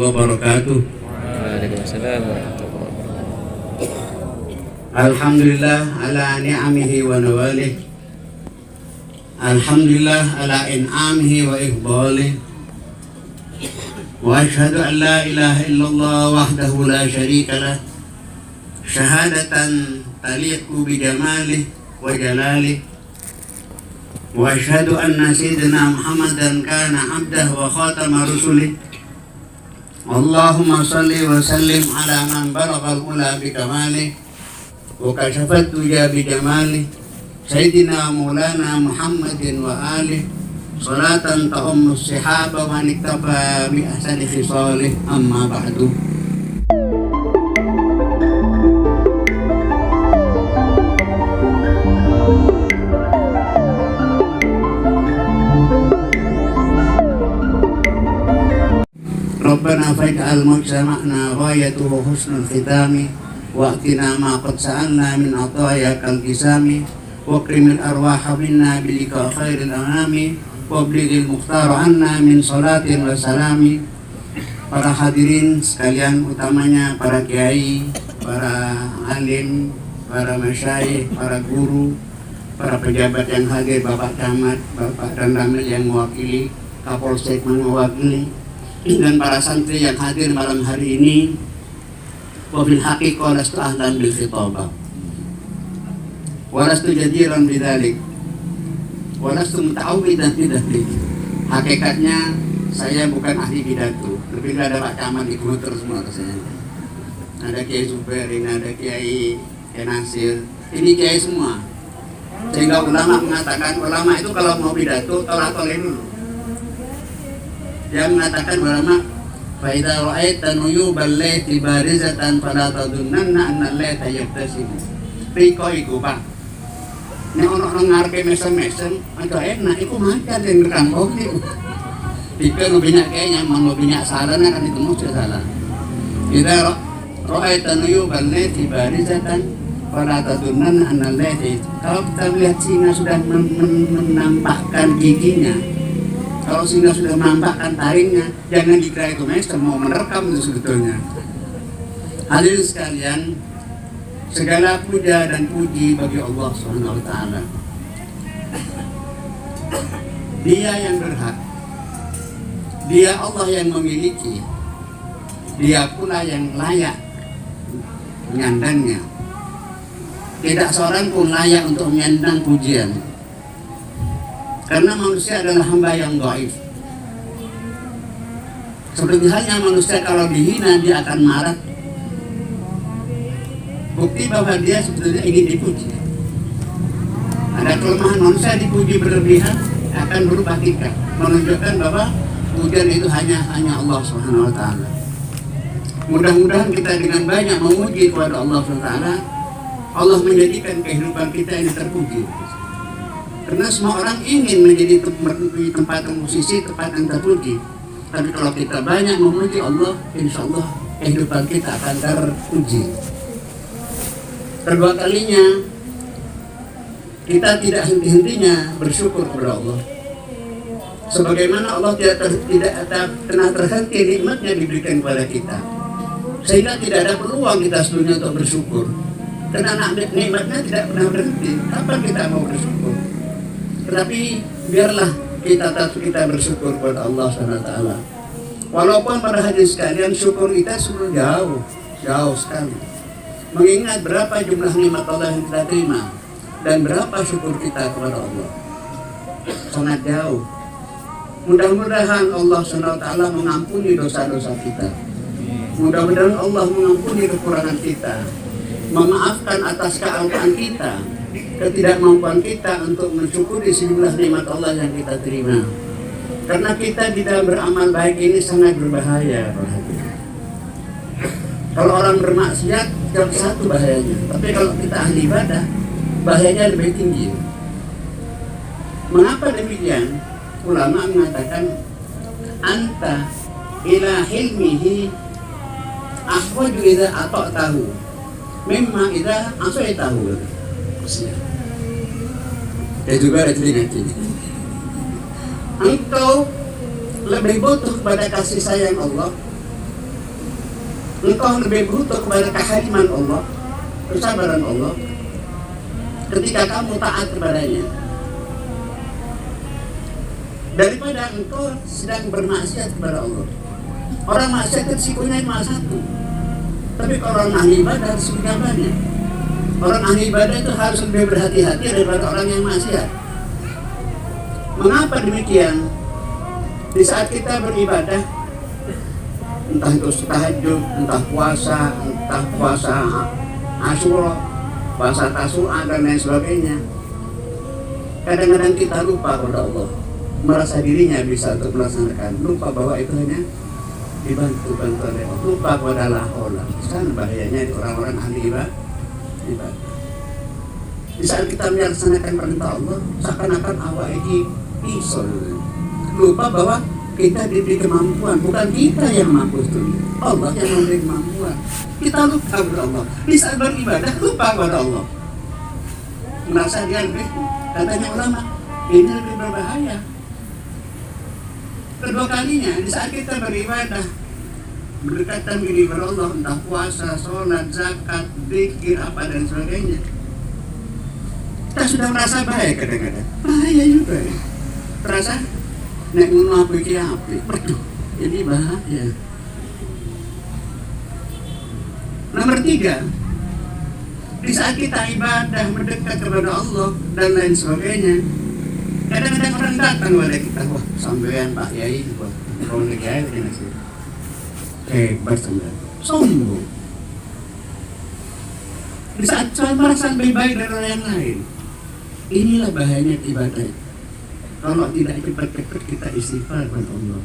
wabarakatuh. Waalaikumsalam warahmatullahi wabarakatuh. Alhamdulillah ala ni'amihi wa nawalih. Alhamdulillah ala in'amihi wa iqbalih. Wa ashhadu an la ilaha illallah wahdahu la syarika lah. Syahadatan taliqu bi jamalih wa jalalih. Wa ashhadu anna sayyidina Muhammadan kana abdah wa khatama rusulih. Allahumma salli wa sallim ala man balaghal ula bi kamalih wa kashafat tuja bi jamalih Sayyidina Maulana Muhammadin wa alih salatan ta'ummu sihaba wa niktafa bi ahsani khisalih amma ba'du. Rabbana faj'al mujtama'na ghayatuhu husnul khitami wa'tina ma qad sa'alna min atayakal kisami waqrimil arwaha minna bilika khairil anami wablighil mukhtar anna min salatin wa salami. Para hadirin sekalian, utamanya para kiai, para alim, para masyayikh, para guru, para pejabat yang hadir, Bapak Camat, Bapak dan Ramil yang mewakili, Kapolsek mewakili, dan para santri yang hadir malam hari ini. Wabil haqiqah lastu ahlan bil khitabah walastu jadiran bidzalik walastu muta'awwidan bidzalik. Hakikatnya saya bukan ahli pidato. Lebih ada Pak Camat di Guntur semua rasanya. Ada Kiai Zubair, ini ada Kiai Nasir, ini Kiai semua. Sehingga ulama mengatakan, ulama itu kalau mau pidato tolak-tolak dulu. Dia mengatakan ulama, faida ra'aita nuyubal laiti barizatan fala tadunnanna anna al-laita yabtasimu. Riko iku Pak. Nek ono ngarepe mesem-mesem, agak enak iku makan den kampung niku. Dika no binyak kayaknya mau binyak salah kan itu mesti salah. Ida ra'aita nuyubal laiti barizatan fala tadunnanna anna al-laita. Kalau kita melihat singa sudah menampakkan giginya, kalau singa sudah menampakkan taringnya, jangan dikira itu mesem mau merekam itu sebetulnya. Hadirin sekalian, segala puja dan puji bagi Allah Subhanahu wa taala. Dia yang berhak. Dia Allah yang memiliki. Dia pula yang layak menyandangnya. Tidak seorang pun layak untuk menyandang pujian. Karena manusia adalah hamba yang dhaif. Seperti halnya manusia kalau dihina dia akan marah. Bukti bahwa dia sebetulnya ingin dipuji. Ada kelemahan manusia, dipuji berlebihan akan berubah tingkah, menunjukkan bahwa pujian itu hanya Allah Subhanahu wa taala. Mudah-mudahan kita dengan banyak memuji kepada Allah Subhanahu wa taala, Allah menjadikan kehidupan kita ini terpuji. Karena semua orang ingin menjadi tempat musisi, tempat yang terpuji. Tapi kalau kita banyak memuji Allah, insya Allah kehidupan kita akan terpuji. Kedua kalinya, kita tidak henti-hentinya bersyukur kepada Allah. Sebagaimana Allah tidak pernah terhenti nikmatnya diberikan kepada kita. Sehingga tidak ada peluang kita sebelumnya untuk bersyukur. Karena nikmatnya tidak pernah berhenti. Kapan kita mau bersyukur? Tetapi biarlah kita bersyukur kepada Allah SWT. Walaupun para hadirin sekalian, syukur kita sudah jauh sekali. Mengingat berapa jumlah nikmat Allah yang kita terima dan berapa syukur kita kepada Allah, sangat jauh. Mudah-mudahan Allah SWT mengampuni dosa-dosa kita. Mudah-mudahan Allah mengampuni kekurangan kita, memaafkan atas kealpaan kita, ketidakmampuan kita untuk mensyukuri sejumlah nikmat Allah yang kita terima. Karena kita di dalam beramal baik ini sangat berbahaya. Kalau orang bermaksiat, cuma satu bahayanya. Tapi kalau kita ahli ibadah, bahayanya lebih tinggi. Mengapa demikian? Ulama mengatakan, anta ila hilmihi akhwaju idza ata'tahu mimma idza asa'tahu. Ya juga ada telinga ini. Engkau lebih butuh pada kasih sayang Allah engkau lebih butuh kepada kehaliman Allah, kesabaran Allah ketika kamu taat kepadanya, daripada engkau sedang bermaksiat kepada Allah. Orang maksiat itu risikonya cuma satu, tapi kalau orang ahli ibadah risikonya banyak. Orang ahli ibadah itu harus lebih berhati-hati daripada orang yang maksiat. Mengapa demikian? Di saat kita beribadah, entah itu tahajud, entah puasa Asyura, puasa Tasu'a dan lain sebagainya, kadang-kadang kita lupa kepada Allah, merasa dirinya bisa untuk melaksanakan, lupa bahwa itu hanya dibantu oleh Allah, lupa kepada la haula. Kan bahayanya orang-orang ahli ibadah. Di saat kita melaksanakan perintah Allah, seakan-akan awak ini pisau, lupa bahwa kita diberi kemampuan, bukan kita yang mampu itu, Allah yang memberi kemampuan. Kita lupa kepada Allah. Di saat beribadah lupa kepada Allah, merasa dia lebih, katanya ulama, ini lebih berbahaya. Kedua kalinya, di saat kita beribadah, berdekatan diri kepada Allah, entah puasa, sholat, zakat, zikir, apa dan sebagainya, kita sudah merasa baik kadang-kadang. Bahaya juga ya. Terasa nek ngono iki apik. Waduh, ini bahaya. Nomor 3, di saat kita ibadah mendekat kepada Allah dan lain sebagainya, kadang-kadang orang datang kepada kita, wah sampean Pak Yai, wah kalau Yai ini sih hebat sampean, sombong. Di saat saya merasa lebih baik dari orang yang lain, inilah bahayanya ibadah. Kalau tidak cepat-cepat kita istighfar kepada Allah.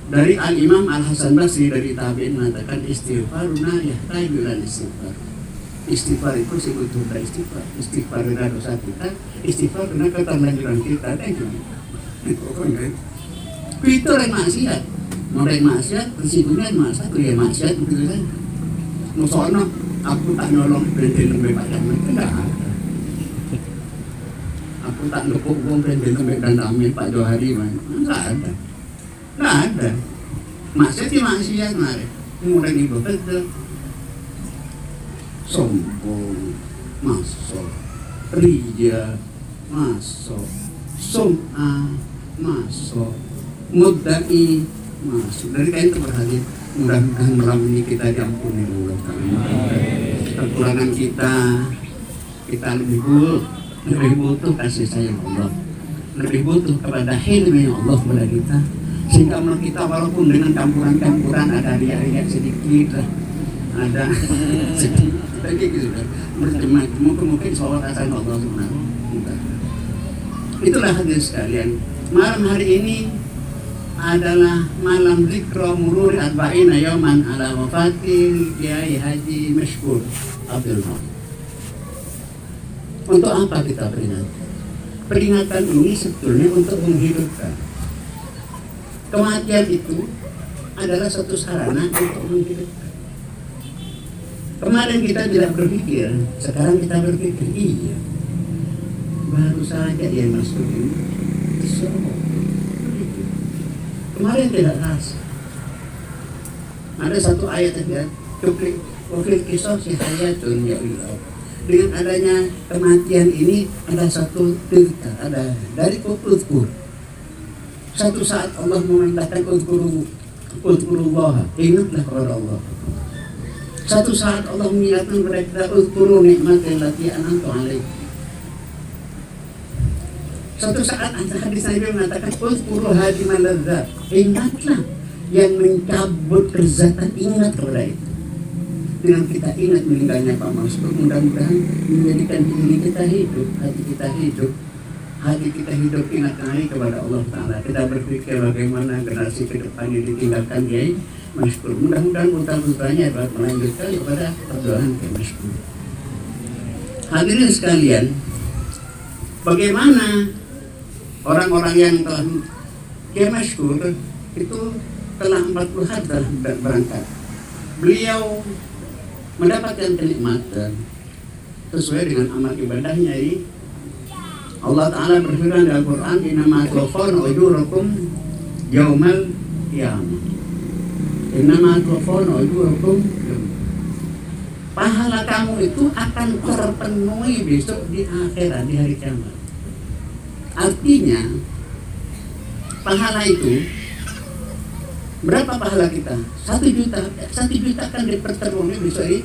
Dari Al-Imam Al-Hasan Basri dari tabi'in mengatakan istighfaruna yahtajulan istighfar. Istighfar itu sebetulnya istighfar karena dosa kita, istighfar karena keterlanjuran kita. Itu orang maksiat, orang maksiat resikonya cuma satu, ya maksiat begitu kan. Musono aku tak nolong berhenti lebih pada tidak ada. Aku tak nukuk wong berhenti lebih dan amin Pak Johari man, nggak ada. Maksiat sih maksiat mari, mulai ibadah sombong, masuk, ria, masuk, sum'ah, masuk, mudda'i, masuk. Dari kain terberhati, mudah-mudahan malam ini kita diampuni Allah. Kekurangan kita lebih butuh kasih sayang Allah, lebih butuh kepada hilmi Allah kepada kita, sehingga menurut kita walaupun dengan campuran-campuran ada ria-ria sedikit lah, ada sedikit gitu kan, mungkin soal asal Allah sebenarnya. Itulah hadirin sekalian, malam hari ini adalah malam zikra mururi arba'ina yauman ala wafatil Kiai Haji Mashkur Abdul Haq. Untuk apa kita peringatan? Peringatan ini sebetulnya untuk menghidupkan. Kematian itu adalah satu sarana untuk menghidupkan. Kemarin kita tidak berpikir, sekarang kita berpikir, iya, baru saja dia masuk ini, kemarin tidak rasa. Ada satu ayat saja, Wakil kisah si hayatun ya Allah. Dengan adanya kematian ini ada satu cerita, ada dari Uzkur. Satu saat Allah memerintahkan Uzkurullah, ingatlah kepada Allah. Satu saat Allah mengingatkan kepada kita, Uzkuru nikmatil lati an'amtu alaikum. Satu saat hadis Nabi mengatakan, Uzkuru hadiman ladzat, ingatlah yang mencabut kelezatan, ingat kepada itu. Dengan kita ingat meninggalnya Pak Maskur, mudah-mudahan menjadikan diri kita hidup, hati kita hidup ingat lagi kepada Allah Ta'ala. Kita berpikir bagaimana generasi ke depan yang ditinggalkan Kiai Mashkur. Mudah-mudahan putra-putranya dapat melanjutkan kepada perjuangan Kiai Mashkur. Hadirin sekalian, bagaimana orang-orang yang telah Kiai Mashkur itu telah 40 hari telah berangkat. Beliau mendapatkan kenikmatan sesuai dengan amal ibadahnya ini. Allah Ta'ala berfirman dalam Al-Quran, Innama tuwaffawna ujurakum yaumal qiyamah. Innama tuwaffawna ujurakum. Pahala kamu itu akan terpenuhi besok di akhirat, di hari kiamat. Artinya pahala itu, berapa pahala kita? 1 juta. 1 juta akan diperterpenuhi besok ini.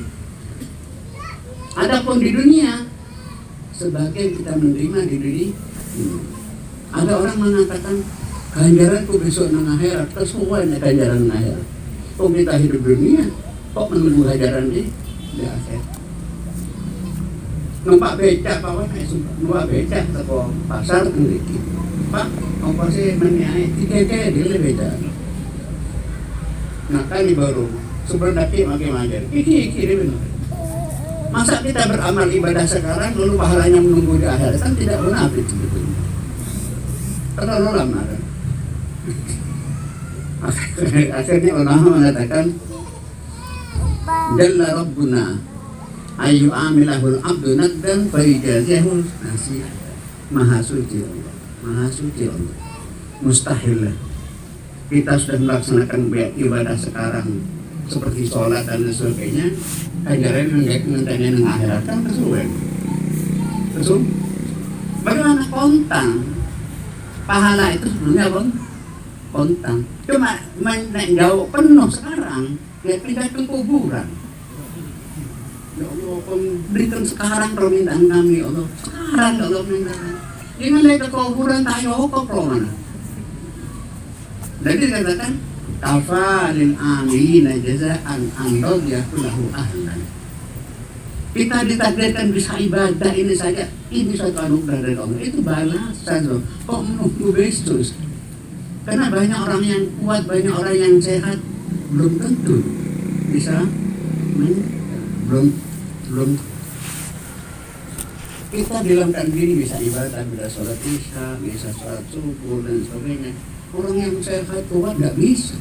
Adapun di dunia, sebagian kita menerima di dunia. Ada orang mengatakan ganjaranku besok nang akhirat, kesuwennya ganjaran nang akhirat. Kok kita hidup dunia, kok menunggu ganjaran di akhirat? Numpak becak Pak Wan, numpak becak ke pasar mriki. Pak, apa sih menyai 3 dia becak. Nah kali baru sebenarnya makin mager. Iki benar. Masa kita beramal ibadah sekarang lalu pahalanya menunggu di akhirat, kan tidak munafik sebetulnya. Terlalu lama kan. Akhirnya ulama mengatakan Jalla Rabbuna ayu amilahul abdu naddan fayjazihu nasi'ah. Maha suci Allah, maha suci Allah. Mustahil kita sudah melaksanakan ibadah sekarang seperti sholat dan sebagainya, ajaran mengenai yang akhirat kan sesuai. Terus bagaimana kontang pahala itu sebenarnya bang? Kontang cuma jauh penuh sekarang, ya pindah ke kuburan. Ya Allah, berikan sekarang permintaan kami, ya Allah. Sekarang ya Allah mintaan. Jangan lagi ke kuburan tak yokok loh mana. Jadi dikatakan kafalil amilina jazaan andol yakulahu ahlan. Kita ditakdirkan bisa ibadah ini saja, ini suatu anugerah dari Allah. Itu balasan loh. Kok menunggu besok? Karena banyak orang yang kuat, banyak orang yang sehat, belum tentu bisa belum kita bilangkan diri bisa ibadah, bisa sholat isya, bisa sholat subuh dan sebagainya. Orang yang sehat kuat nggak bisa.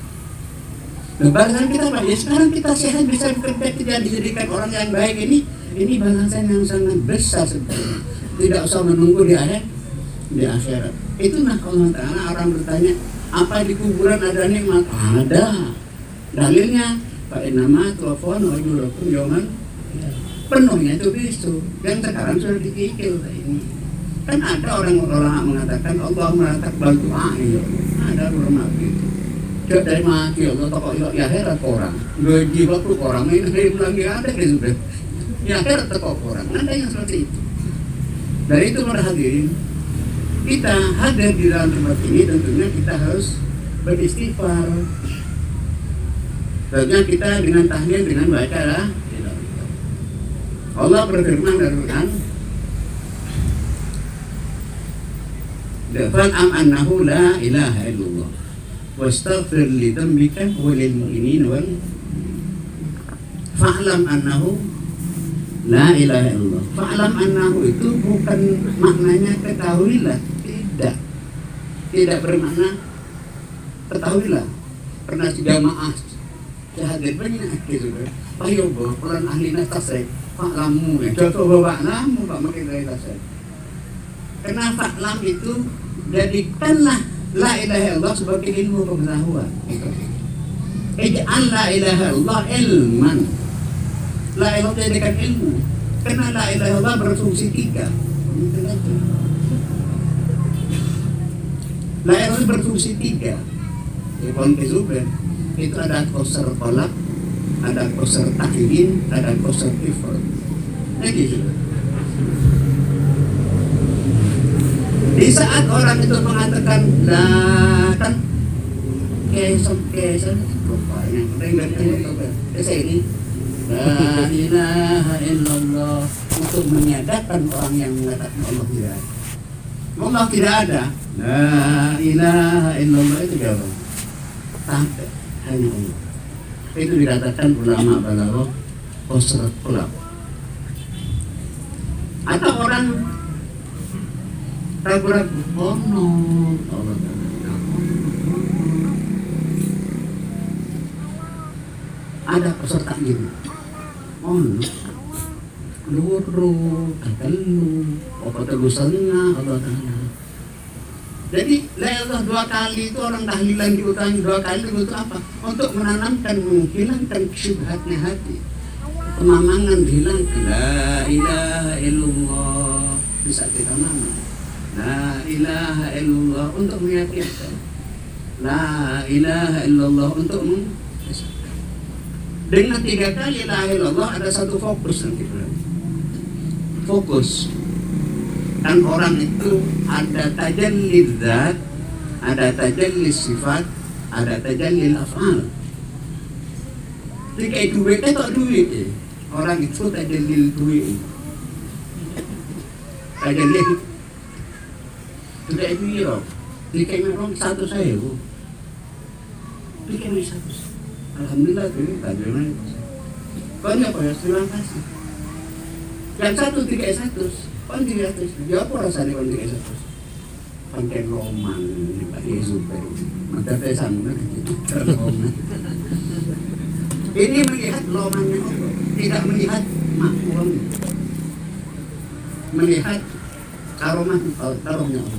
Nah, balasan kita Pak, ya sekarang kita sehat bisa bekerja, tidak dijadikan orang yang baik, ini balasan yang sangat besar sebenarnya. Tidak usah menunggu di akhirat. Itu nah kalau orang bertanya, apa di kuburan ada nikmat? Ada. Dalilnya Pak Innama tuwaffawna ujurakum yaumal penuhnya itu besok. Dan sekarang sudah dikikil ini. Kan ada orang mengatakan Allahumma taqabbal du'a. Ada ulama gitu. Jauh dari mati Allah toko ya herat orang. Gaji waktu orang ini lagi ada gitu. Ya herat toko orang. Ada yang seperti itu. Dari itu para hadirin, kita hadir di dalam tempat ini tentunya kita harus beristighfar. Tentunya kita dengan tahlil, dengan baca lah. Allah berfirman dalam Quran, "Fa'lam annahu la ilaha illallah wastaghfir li dhanbika wa lil mu'minin wal fa'lam annahu la ilaha illallah." Fa'lam annahu itu bukan maknanya ketahuilah, tidak bermakna ketahuilah. Pernah jamaah hadir banyak gitu kan. Ayo pelan ahli tasawuf fa'lamu ya. Contoh bawa namu Pak makin dari tasawuf. Karena fa'lam itu jadikanlah la ilaha illallah sebagai ilmu pengetahuan. Ij'al la ilaha illallah ilman. La ilaha jadikan ilmu. Karena la ilaha illallah berfungsi 3. La ilaha berfungsi 3. Ibn Zubair itu ada qasar qalb, ada qasar tahlil, ada qasar ifrad. Nah gitu. Di saat orang itu mengatakan kan kesan rupanya saya ini la ilaha illallah untuk menyadarkan orang yang mengatakan Allah tidak ada. Allah tidak ada. La ilaha illallah itu jawab. Sampai hanya Allah. Itu dikatakan ulama balaghah qasrat qalb. Atau orang ragu-ragu, oh no, Allah ada peserta gitu, oh no, luru, kakelu, apa tegusannya Allah Taala. Jadi la ilallah 2 kali itu orang tahlilan diulangi 2 kali untuk apa? Untuk menanamkan, menghilangkan syubhatnya hati. Kemamangan hilang. La ilaha illallah bisa kita mana? La ilaha illallah untuk meyakinkan. La ilaha illallah untuk dengan 3 kali la ilaha illallah ada satu fokus nanti. Fokus. Dan orang itu ada tajalli dzat, ada tajalli sifat, ada tajalli af'al. Jika duit itu duit, orang itu tajalli duit. Tajalli duit itu jika memang satu saya, jika memang satu. Alhamdulillah tuh tajalli. Banyak ya, terima kasih. Yang 1 300. Kan 300, dia apa rasanya kan 300? Pakai roman, pakai super, maka saya sama gitu, roman. Ini melihat romannya Allah, tidak melihat makhluk, melihat karomah Allah.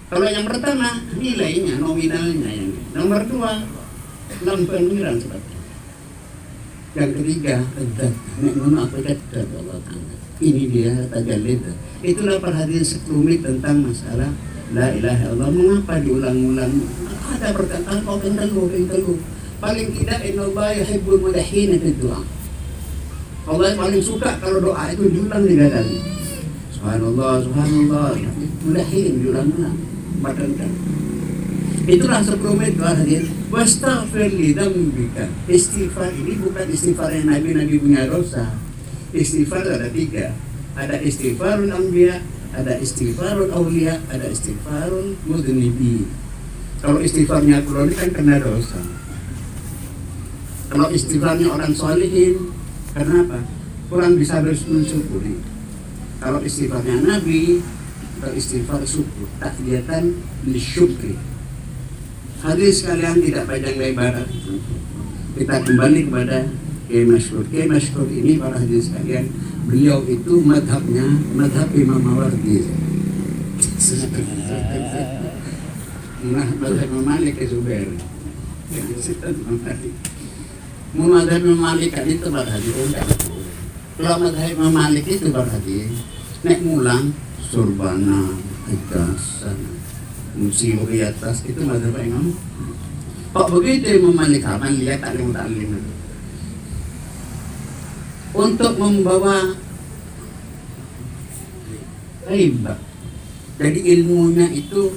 Kalau yang pertama nilainya, nominalnya yang. Nomor 2, lampiran seperti. Yang ketiga, Allah Ta'ala. Ini dia tajalli. Itulah perhatian sekelumit tentang masalah la ilaha illallah. Mengapa diulang-ulang? Ada perkataan kau telu. Paling tidak innallaha yuhibbul mudahhina fid du'a. Allah paling suka kalau doa itu diulang 3 kali. Subhanallah, subhanallah. Mudahhin diulang-ulang. Makan. Itulah sekelumit perhatian. Wastaghfir li dzambika. Istighfar ini bukan istighfar yang nabi-nabi punya dosa. Istighfar ada 3. Ada istighfarul anbiya, ada istighfarul auliya, ada istighfarul mudhnibi. Kalau istighfarnya Quran ini kan kena dosa. Kalau istighfarnya orang solihin, kenapa? Kurang bisa bersyukuri. Kalau istighfarnya nabi, kalau istighfar syukur, takdiyatan lisyukri. Hadis sekalian tidak panjang lebar. Kita kembali kepada Kiai Masyhur. Kiai Masyhur ini para hadis sekalian, beliau itu madhab Imam Mawardi. Madhab Imam Malik ke Zubair. Madhab Imam Malik itu para hadis. Kalau madhab Imam Malik itu para hadis, nek mulang surbana, ikasan, musibah di atas itu mazhab Imam. Kok begitu Imam Malik aman lihat taklim untuk membawa hebat. Jadi ilmunya itu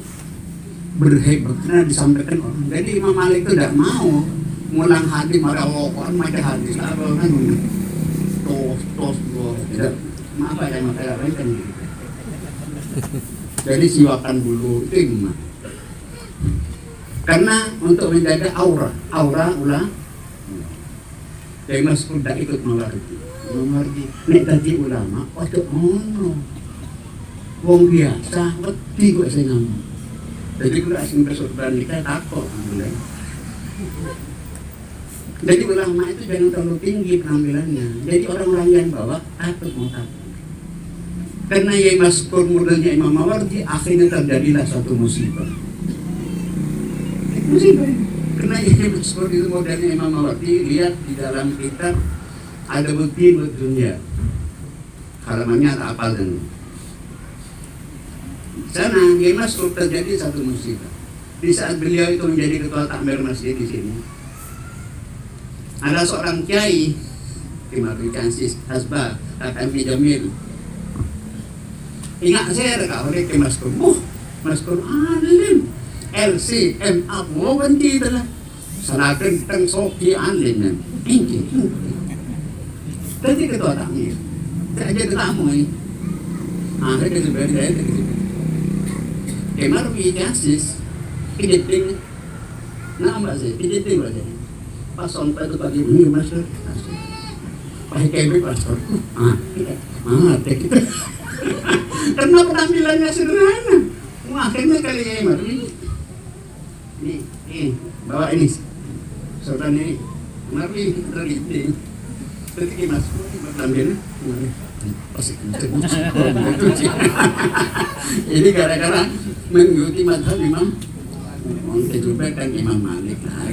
berhebat karena disampaikan orang. Jadi Imam Malik itu tidak mau ngulang hadis marah orang macam hadis apa kan tos tidak. Maaf ya maka kan gitu. Jadi siwakan dulu itu gimana? Karena untuk menjaga aura ulah. Jadi Mas tidak ikut mengerti. Nek tadi ulama, ojo ngono. Wong biasa, wedi kok sing ngomong. Jadi kula sing bersorban kita takut alhamdulillah. Jadi ulama itu jangan terlalu tinggi penampilannya. Jadi orang-orang yang bawa takut mau takut. Karena Yai Maskur modelnya Imam Mawardi, akhirnya terjadilah suatu musibah. Karena Yai Maskur itu modelnya Imam Mawardi, lihat di dalam kitab ada bukti dunia. Halamannya tak apal dan sana Yai Maskur terjadi satu musibah. Di saat beliau itu menjadi ketua takmir masjid di sini, ada seorang kiai Kiai Kansis Hasbah Kakami Jamil. Ingat saya dekat oleh ke Maskur. Maskur alim. LCMA mau ganti dah. Sanakan teng soki alim. Ini. Tadi ketua takmir. Tak ada tamu ini. Ada sebenarnya itu. Kemar Kansis. Kideting. Nama saya kideting saja. Pas sampai tu pagi ini Maskur. Pakai kebik Maskur. Tak kita. Karena penampilannya sederhana. Akhirnya kali ya ini bawa ini saudara ini mari kita lihat ketika masuk bertampil pasti kenceng. Ini gara-gara mengikuti mazhab Imam Kejubat dan Imam Malik lah.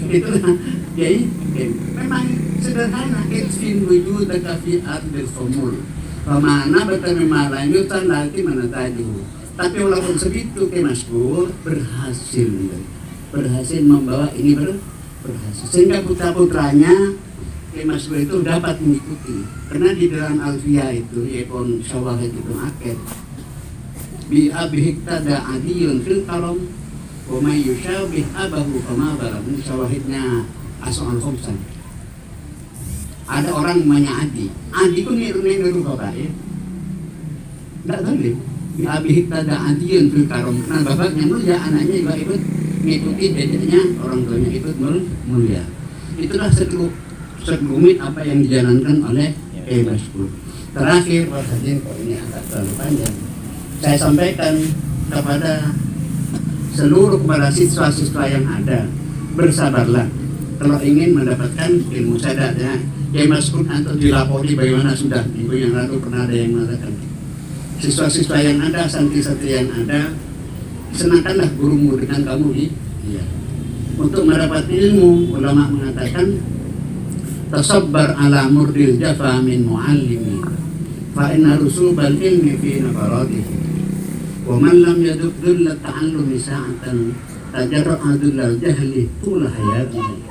itu jadi memang sederhana. Itfin wujudaka fi ardil khumul pemana bertemu malam yutan lagi mana taju. Tapi walaupun segitu ke Maskur berhasil membawa ini berhasil sehingga putra-putranya ke Maskur itu dapat mengikuti. Karena di dalam Alfiyah itu yaitu syawahid itu akhir bi abihik tada adiyun fil karam wa may yushabih abahu kama baram. Ini syawahidnya As'al Khumsan. Ada orang namanya Adi itu niru bapak ya, tidak boleh bi abihik tada adiyun fil karam. Karena bapaknya mulia, anaknya juga ikut mengikuti dedeknya, orang tuanya ikut mulia. Itulah sekelumit apa yang dijalankan oleh Maskur. Terakhir Pak Hajin, kalau ini agak terlalu panjang, saya sampaikan kepada kepada siswa-siswa yang ada, bersabarlah kalau ingin mendapatkan ilmu sadatnya. Maskur atau dilapori bagaimana sudah minggu yang lalu pernah ada yang mengatakan, siswa-siswa yang ada, santri-santri yang ada, senangkanlah gurumu dengan kamu iya. Untuk mendapat ilmu, ulama mengatakan tasabbar ala murdil jafa min muallimi fa inna rusubal ilmi fi nafaratihi wa man lam yaduk dhulla ta'allumi sa'atan tajarra'a dhullal jahli tula hayatihi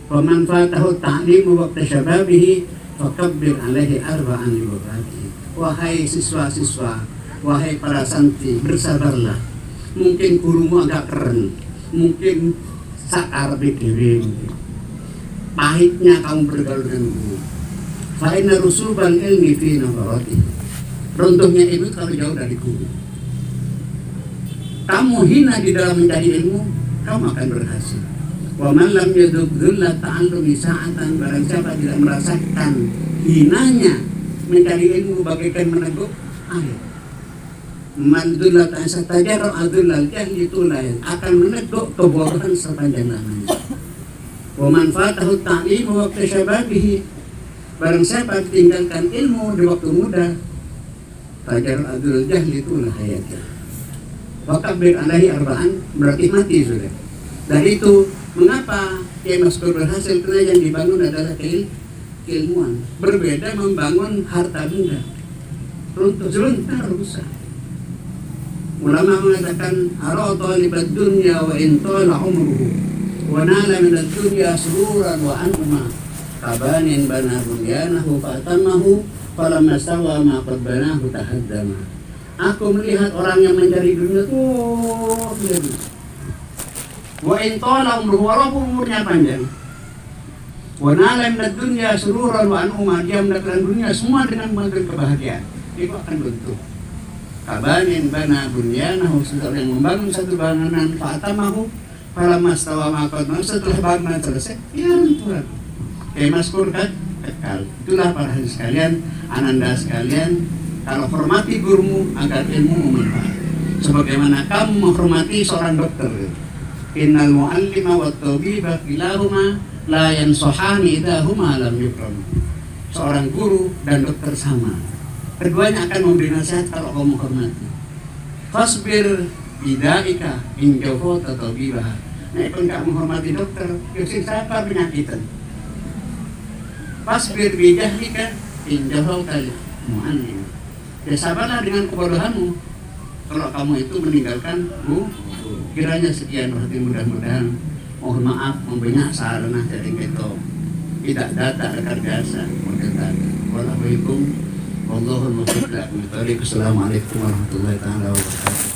wa man fatahu ta'limu waqta syababihi fakabbir alaihi arba'an li wafatihi. Wahai siswa-siswa, wahai para santri, bersabarlah. Mungkin gurumu agak keren, mungkin sakar dewe, pahitnya kamu bergaul dengan guru. Fa inna rusubal ilmi fi nafarati. Runtuhnya ilmu kalau jauh dari guru. Kamu hina di dalam mencari ilmu, kamu akan berhasil. Wa man lam yaduk dhulla ta'allumi sa'atan, barang siapa tidak merasakan hinanya mencari ilmu bagaikan meneguk air. Man dhulla ta'satajara adhullal jahli tulayan, akan meneguk kebodohan sepanjang lamanya. Wa man fatahu ta'limu waqta syababihi, barang siapa ditinggalkan ilmu di waktu muda, tajar adul jahli tulah hayatnya. Wa kabbir alaihi arba'an, berarti mati sudah. Dari itu mengapa Maskur berhasil? Karena yang dibangun adalah keilmuan. Berbeda membangun harta benda, runtuh sebentar rusak. Ulama mengatakan arata libad dunya wa intala umruhu wa nala min ad-dunya sururan wa an'uma kabanin bana bunyanahu fatamahu falamma stawa ma qad banahu tahaddama. Aku melihat orang yang mencari dunia wa intala umruhu, walaupun umurnya panjang, wa nala min ad-dunya sururan wa an'uma, dia mendapatkan dunia semua dengan kebahagiaan, itu akan runtuh. Kabanin bana bunyanahu, setelah yang membangun satu bangunan, fatamahu falamma stawa ma qad banahu, setelah bangunan selesai ya runtuh. Maskur kan kekal. Itulah para hadirin sekalian, ananda sekalian, kalau hormati gurumu agar ilmu bermanfaat. Sebagaimana kamu menghormati seorang dokter. Innal muallima wat tabiba kilahuma la yansuhani idza huma lam yukram. Seorang guru dan dokter sama. Keduanya akan memberi nasihat kalau kamu menghormati. Fasbir bidaika in jawfata tabibah. Nah, pun enggak menghormati dokter, yosin siapa penyakitan. Fasbir bijahlika in jawfata mu'annim. Ya sabarlah dengan kebodohanmu kalau kamu itu meninggalkan kiranya sekian berarti mudah-mudahan mohon maaf membanyak sarana jadi kita tidak data akan biasa mendengar. Wassalamualaikum warahmatullahi wabarakatuh. Assalamualaikum warahmatullahi wabarakatuh.